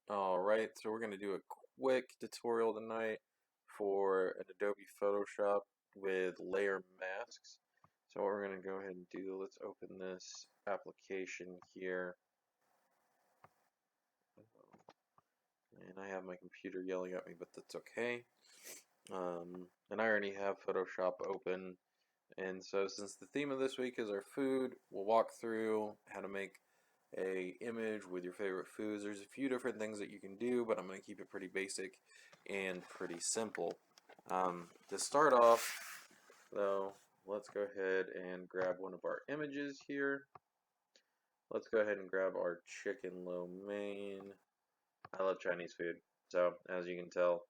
Alright, so we're going to do a quick tutorial tonight for an Adobe Photoshop with layer masks. So what we're going to go ahead and do, let's open this application here. And I have my computer yelling at me, but that's okay. And I already have Photoshop open. And so since the theme of this week is our food, we'll walk through how to make a image with your favorite foods. There's a few different things that you can do, but I'm going to keep it pretty basic and pretty simple. To start off, though, let's go ahead and grab one of our images here. Let's go ahead and grab our chicken lo mein. I love Chinese food, so as you can tell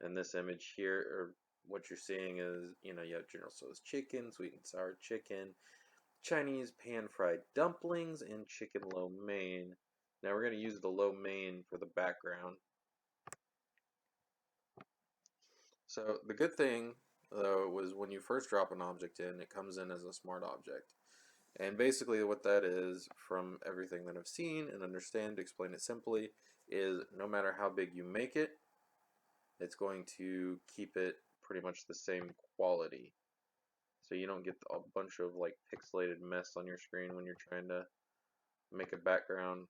in this image here, or what you're seeing is, you have General Tso's chicken, sweet and sour chicken, Chinese pan-fried dumplings, and chicken lo mein. Now we're going to use the lo mein for the background. So the good thing, though, was when you first drop an object in, it comes in as a smart object. And basically what that is, from everything that I've seen and understand, to explain it simply, is no matter how big you make it, it's going to keep it pretty much the same quality. So you don't get a bunch of like pixelated mess on your screen when you're trying to make a background,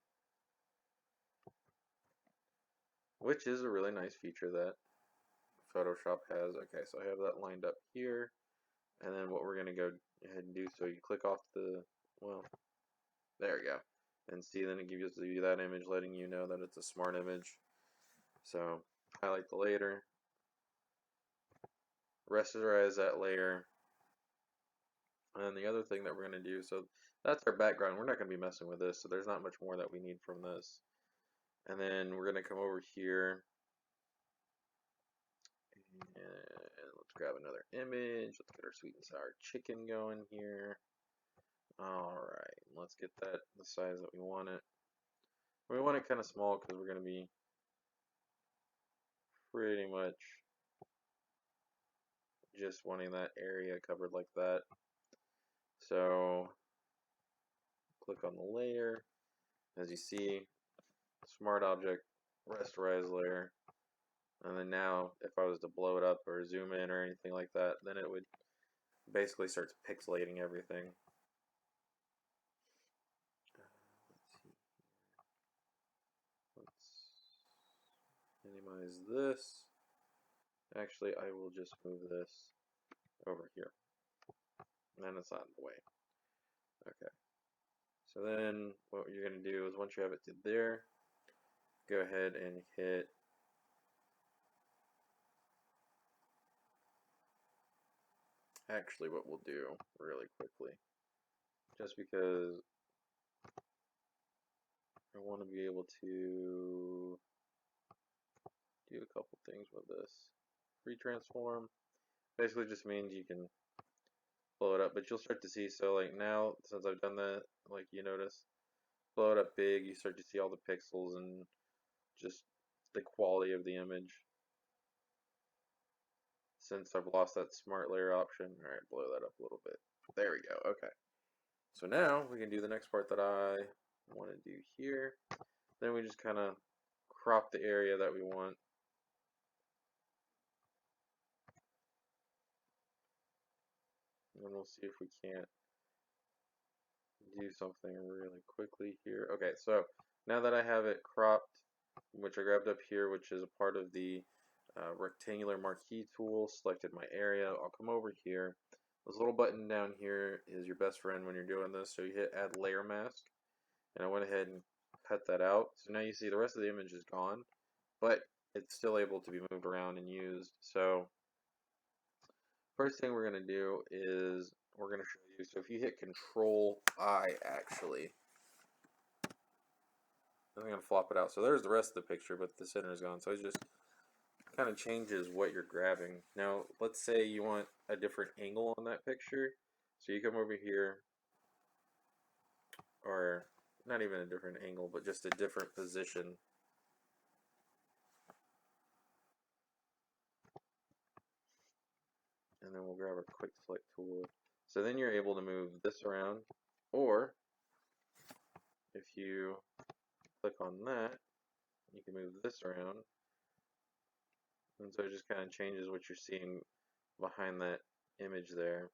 which is a really nice feature that Photoshop has. Okay, so I have that lined up here, and then what we're going to go ahead and do, so you click off the, well, there we go, and see, then it gives you that image letting you know that it's a smart image. So highlight the layer, rasterize that layer, and then the other thing that we're going to do, so that's our background. We're not going to be messing with this, so there's not much more that we need from this. And then we're going to come over here and let's grab another image. Let's get our sweet and sour chicken going here. Alright, let's get that the size that we want it. We want it kind of small because we're going to be pretty much just wanting that area covered like that. So click on the layer. As you see, smart object, rasterize layer. And then now, if I was to blow it up or zoom in or anything like that, then it would basically start pixelating everything. Let's minimize this. Actually, I will just move this over here. And then it's out of the way. Okay. So then what you're going to do is once you have it to there, go ahead and hit actually what we'll do really quickly, just because I want to be able to do a couple things with this. Free transform basically just means you can blow it up, but you'll start to see, so like now since I've done that, like you notice, blow it up big, you start to see all the pixels and just the quality of the image. Since I've lost that smart layer option, alright, blow that up a little bit. There we go, okay. So now we can do the next part that I want to do here. Then we just kind of crop the area that we want. And we'll see if we can't do something really quickly here. Okay, so now that I have it cropped, which I grabbed up here, which is a part of the rectangular marquee tool, selected my area, I'll come over here. This little button down here is your best friend when you're doing this, so you hit add layer mask, and I went ahead and cut that out. So now you see the rest of the image is gone, but it's still able to be moved around and used. So first thing we're going to do is we're going to show you, so if you hit Control I actually, I'm going to flop it out. So there's the rest of the picture, but the center is gone. So it just kind of changes what you're grabbing. Now, let's say you want a different angle on that picture. So you come over here, or not even a different angle, but just a different position. And then we'll grab a quick select tool. So then you're able to move this around, or if you click on that, you can move this around. And so it just kind of changes what you're seeing behind that image there.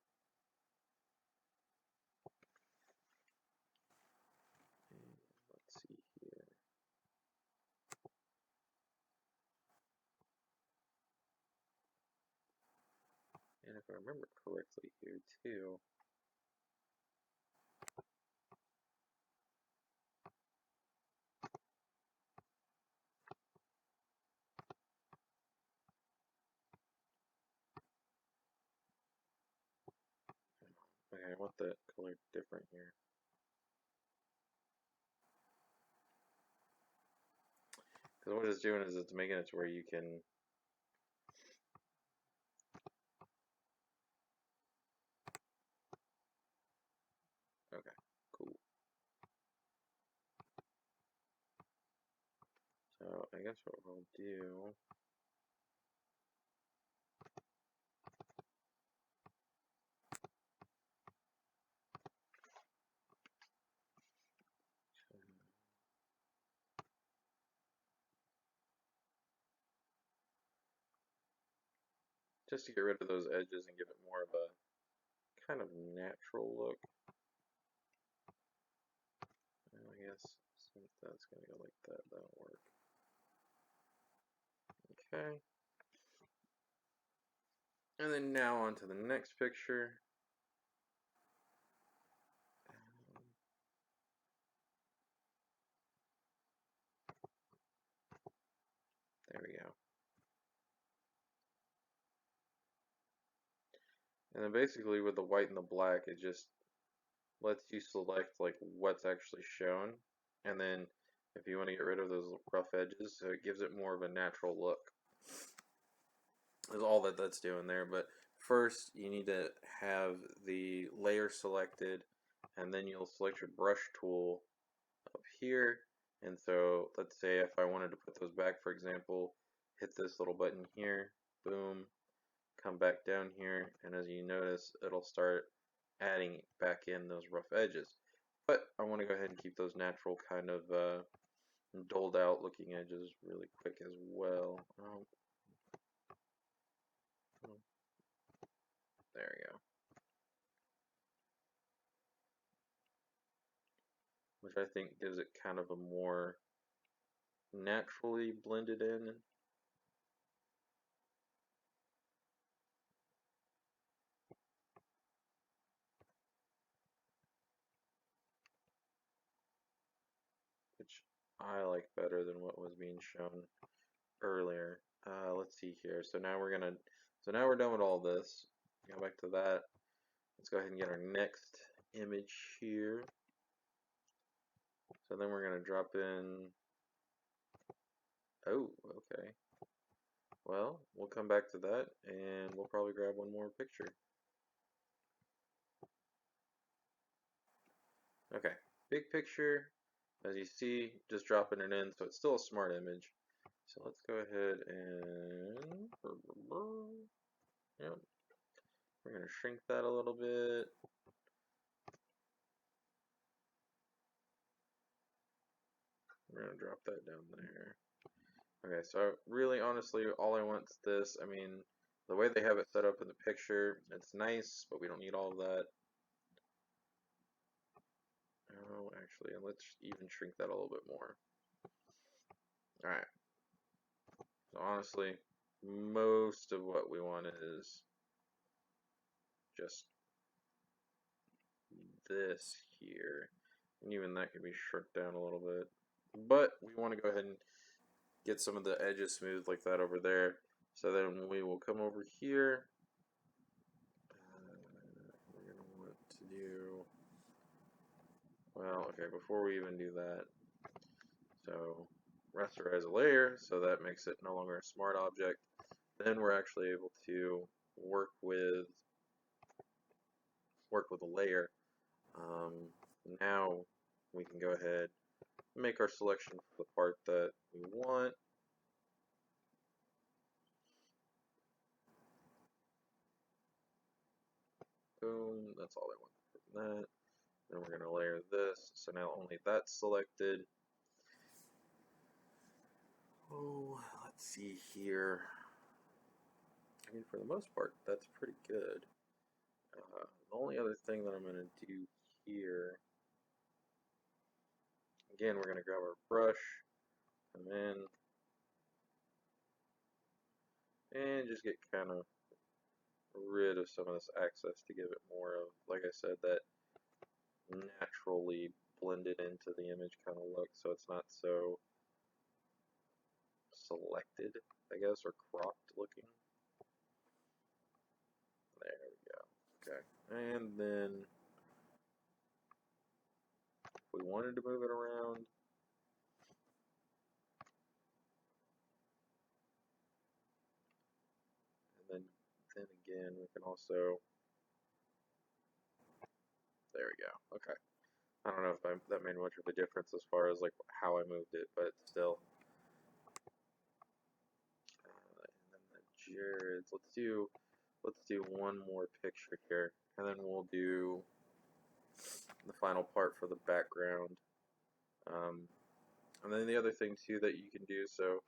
And let's see here. And if I remember correctly here too, okay, I want that color different here. Because what it's doing is it's making it to where you can okay, cool. So I guess what we'll do just to get rid of those edges and give it more of a kind of natural look. I guess since that's gonna go like that, that'll work. Okay. And then now on to the next picture. There we go. And then basically with the white and the black, it just lets you select like what's actually shown. And then if you want to get rid of those rough edges, so it gives it more of a natural look. Is all that that's doing there. But first you need to have the layer selected, and then you'll select your brush tool up here. And so let's say if I wanted to put those back, for example, hit this little button here, boom, come back down here, and as you notice, it'll start adding back in those rough edges. But I want to go ahead and keep those natural kind of doled out looking edges really quick as well. There we go. Which I think gives it kind of a more naturally blended in. Which I like better than what was being shown earlier. Let's see here. So now we're done with all this. Go back to that. Let's go ahead and get our next image here. So then we're gonna drop in. Oh, okay. Well, we'll come back to that, and we'll probably grab one more picture. Okay, big picture. As you see, just dropping it in, so it's still a smart image. So let's go ahead and yep. We're gonna shrink that a little bit. We're gonna drop that down there. Okay, so really honestly, all I want is this. I mean, the way they have it set up in the picture, it's nice, but we don't need all of that. Oh, actually, let's even shrink that a little bit more. Alright, so honestly, most of what we want is just this here. And even that can be shrunk down a little bit. But we want to go ahead and get some of the edges smooth like that over there. So then we will come over here. We're going to want to do, well, okay, before we even do that, so rasterize a layer, so that makes it no longer a smart object. Then we're actually able to work with a layer. Now we can go ahead and make our selection for the part that we want. Boom, that's all I want from that. Then we're going to layer this, so now only that's selected. Oh, let's see here. I mean, for the most part, that's pretty good. The only other thing that I'm going to do here, again, we're going to grab our brush, come in, and just get kind of rid of some of this excess to give it more of, like I said, that naturally blended into the image kind of look, so it's not so selected, I guess, or cropped looking. There we go. Okay, and then if we wanted to move it around, and then again, we can also, there we go. Okay. I don't know if that made much of a difference as far as like how I moved it, but still. And then the Jared's. Let's do one more picture here, and then we'll do the final part for the background. And then the other thing too that you can do, so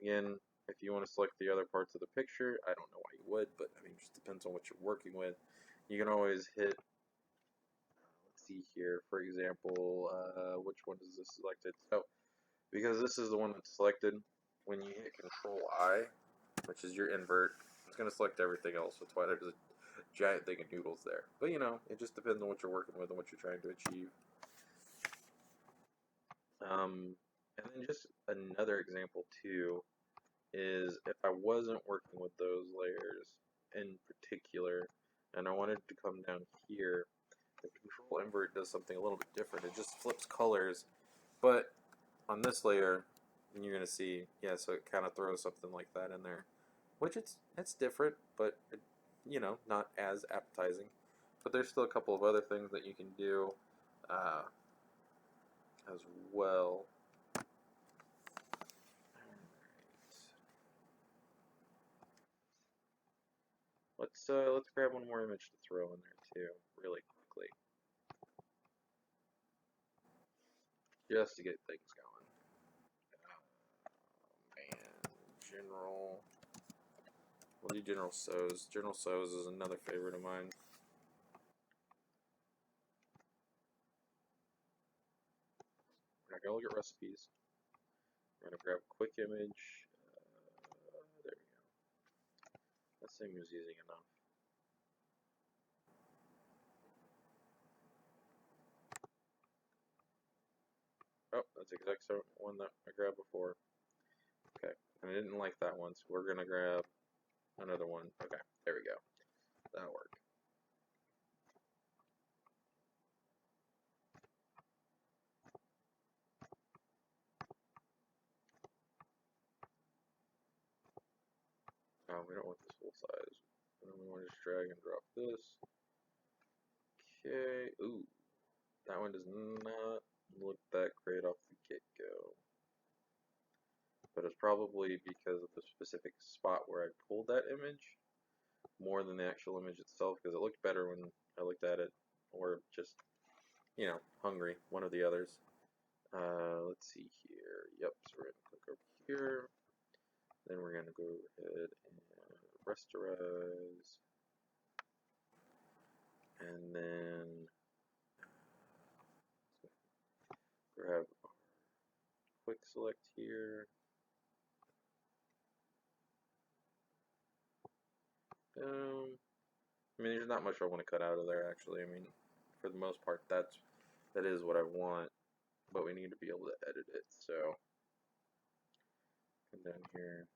again, if you want to select the other parts of the picture, I don't know why you would, but I mean, it just depends on what you're working with. You can always hit, let's see here, for example, which one is this selected? So, because this is the one that's selected, when you hit Control I, which is your invert, it's going to select everything else. That's why there's a giant thing of noodles there. But you know, it just depends on what you're working with and what you're trying to achieve. And then just another example too is if I wasn't working with those layers in particular, and I wanted to come down here, the control invert does something a little bit different. It just flips colors, but on this layer, you're gonna see, yeah, so it kind of throws something like that in there, which it's different, but it, you know, not as appetizing. But there's still a couple of other things that you can do uh, as well. Let's grab one more image to throw in there too, really quickly, just to get things going. Man, general. We'll do General So's. General So's is another favorite of mine. We're not gonna look at recipes. We're gonna grab a quick image. There we go. That thing was using enough. Oh, that's the exact same one that I grabbed before. Okay, and I didn't like that one, so we're gonna grab another one. Okay, there we go. That'll work. We don't want this full size. And then we want to just drag and drop this. Okay. Ooh, that one does not look that great off the get-go. But it's probably because of the specific spot where I pulled that image more than the actual image itself, because it looked better when I looked at it, or just, you know, hungry, one of the others. Let's see here. Yep, so we're going to click over here. Then we're going to go ahead and rasterize. And then grab our quick select here. I mean, there's not much I want to cut out of there, actually. I mean, for the most part, that is what I want, but we need to be able to edit it. So, come down here,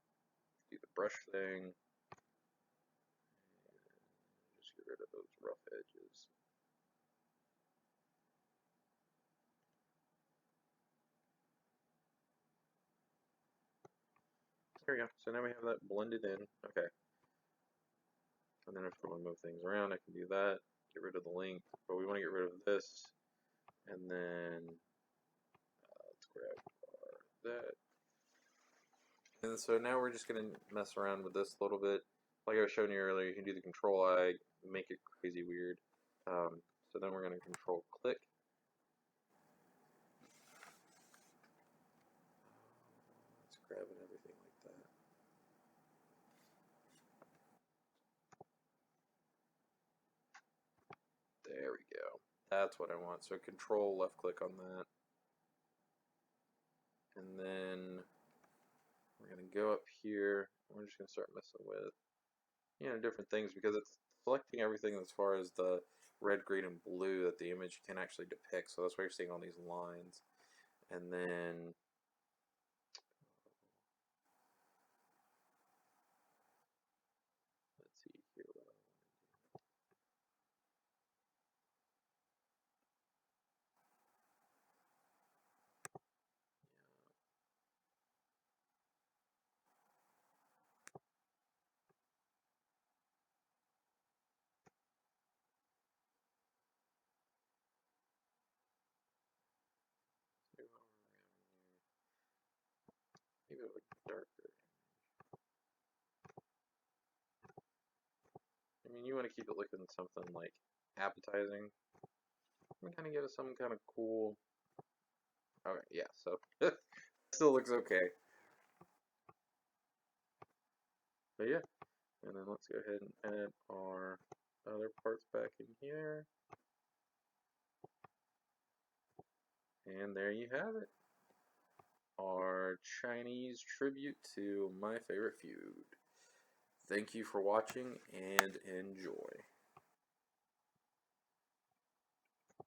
do the brush thing, and just get rid of those rough edges. There we go. So now we have that blended in. Okay. And then if I want to move things around, I can do that. Get rid of the link, but we want to get rid of this. And then let's grab that. And so now we're just going to mess around with this a little bit. Like I was showing you earlier, you can do the control I, make it crazy weird. So then we're going to control click. grabbing everything like that. There we go. That's what I want. So control left click on that. And then we're going to go up here. We're just going to start messing with, different things because it's selecting everything as far as the red, green, and blue that the image can actually depict. So that's why you're seeing all these lines. And then let's see here what I want to do. See what we're having here. Maybe a little darker. I mean, you want to keep it looking something like appetizing. I'm kind of give it some kind of cool. Okay, yeah, so still looks okay. But yeah, and then let's go ahead and add our other parts back in here. And there you have it. Our Chinese tribute to My Favorite Feud. Thank you for watching and enjoy.